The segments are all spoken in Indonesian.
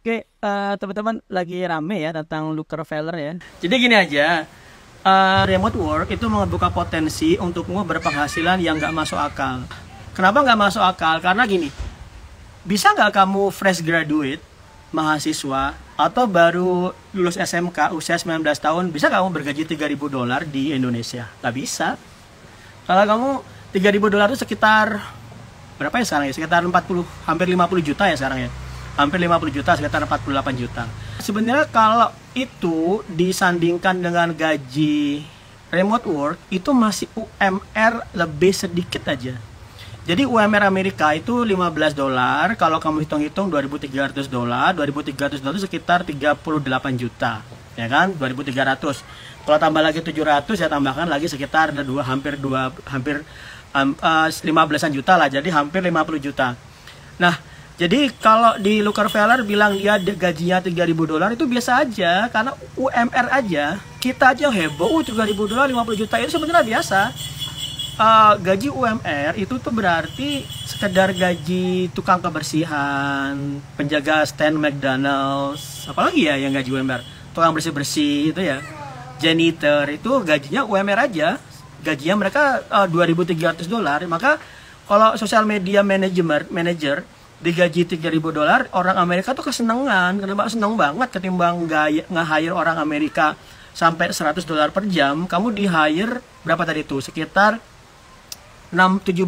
Oke, teman-teman lagi rame ya tentang Rockefeller ya. Jadi gini aja, remote work itu membuka potensi untukmu berpenghasilan yang nggak masuk akal. Kenapa nggak masuk akal? Karena gini, bisa nggak kamu fresh graduate, mahasiswa, atau baru lulus SMK usia 19 tahun, bisa kamu bergaji $3.000 di Indonesia? Nggak bisa. Kalau kamu $3.000 itu sekitar, berapa ya sekarang ya? Sekitar 40, hampir 50 juta ya sekarang ya. Hampir 50 juta, sekitar 48 juta. Sebenarnya kalau itu disandingkan dengan gaji remote work, itu masih UMR lebih sedikit aja. Jadi UMR Amerika itu $15, kalau kamu hitung-hitung $2.300, $2.300 itu sekitar 38 juta, ya kan? 2.300. Kalau tambah lagi 700 ya tambahkan lagi sekitar hampir 15-an juta lah, jadi hampir 50 juta. Nah, jadi kalau di Rockefeller bilang dia gajinya $3.000 itu biasa aja, karena UMR aja kita aja heboh, $3.000 50 juta itu sebenarnya biasa. Gaji UMR itu tuh berarti sekedar gaji tukang kebersihan, penjaga stand McDonald's, apalagi ya yang gaji UMR, tukang bersih-bersih itu ya, janitor itu gajinya UMR aja, gajinya mereka $2.300. Maka kalau social media manager digaji $3.000, orang Amerika tuh kesenangan, kenapa seneng banget ketimbang nge-hire orang Amerika sampai $100 per jam, kamu di-hire berapa tadi tuh? Sekitar $17,5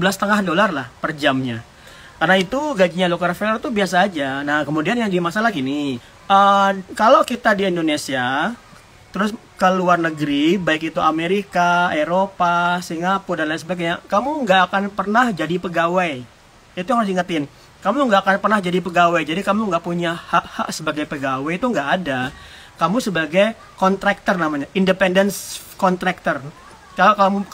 lah per jamnya. Karena itu gajinya Rockefeller tuh biasa aja. Nah, kemudian yang jadi masalah gini, kalau kita di Indonesia terus ke luar negeri, baik itu Amerika, Eropa, Singapura dan lain sebagainya, kamu nggak akan pernah jadi pegawai. Itu yang harus diingetin. Kamu nggak akan pernah jadi pegawai, jadi kamu nggak punya hak-hak sebagai pegawai, itu nggak ada. Kamu sebagai kontraktor namanya, independent contractor. Kalau kamu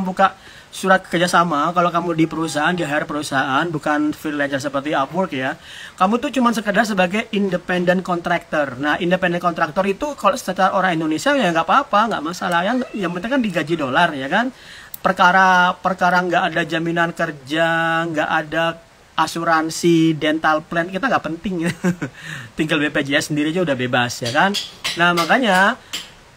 buka surat kerjasama, kalau kamu di perusahaan, di hire perusahaan, bukan freelancer seperti Upwork ya, kamu tuh cuma sekedar sebagai independent contractor. Nah, independent contractor itu kalau secara orang Indonesia ya nggyang apa-apa, nggak masalah. Yang penting kan digaji dolar ya kan. Perkara nggak ada jaminan kerja, nggak ada asuransi, dental plan, kita nggak penting ya. Tinggal BPJS sendiri aja udah bebas ya kan. Nah, makanya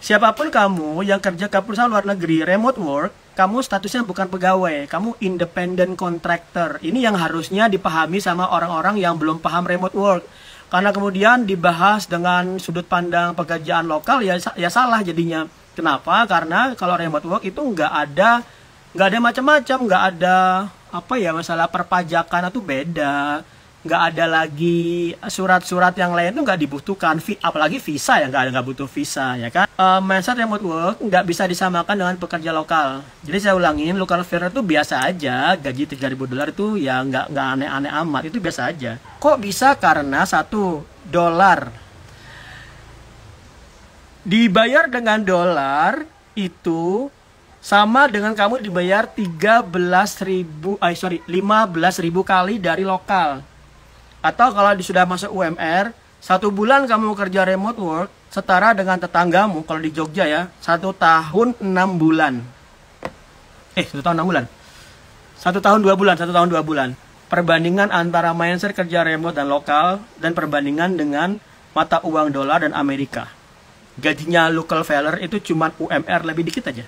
siapapun kamu yang kerja ke perusahaan luar negeri remote work, kamu statusnya bukan pegawai, kamu independent contractor. Ini yang harusnya dipahami sama orang-orang yang belum paham remote work. Karena kemudian dibahas dengan sudut pandang pekerjaan lokal ya salah jadinya. Kenapa? Karena kalau remote work itu nggak ada macam-macam, nggak ada masalah perpajakan itu beda, nggak ada lagi surat-surat yang lain itu nggak dibutuhkan, apalagi visa ya nggak butuh visa ya kan. Mindset remote work nggak bisa disamakan dengan pekerja lokal. Jadi saya ulangin, Rockefeller itu biasa aja, gaji $3.000 itu ya nggak aneh-aneh amat, itu biasa aja. Kok bisa? Karena $1 dibayar dengan dolar itu sama dengan kamu dibayar 15.000 kali dari lokal. Atau kalau sudah masuk UMR, 1 bulan kamu kerja remote work setara dengan tetanggamu, kalau di Jogja ya, 1 tahun 6 bulan. 1 tahun 6 bulan. 1 tahun 2 bulan, 1 tahun 2 bulan. Perbandingan antara mindset kerja remote dan lokal, dan perbandingan dengan mata uang dolar dan Amerika. Gajinya Rockefeller itu cuma UMR lebih dikit aja.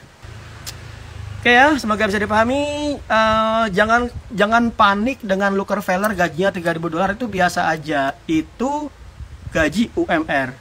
Oke ya, semoga bisa dipahami. Jangan panik dengan Rockefeller gajinya $3.000, itu biasa aja. Itu gaji UMR.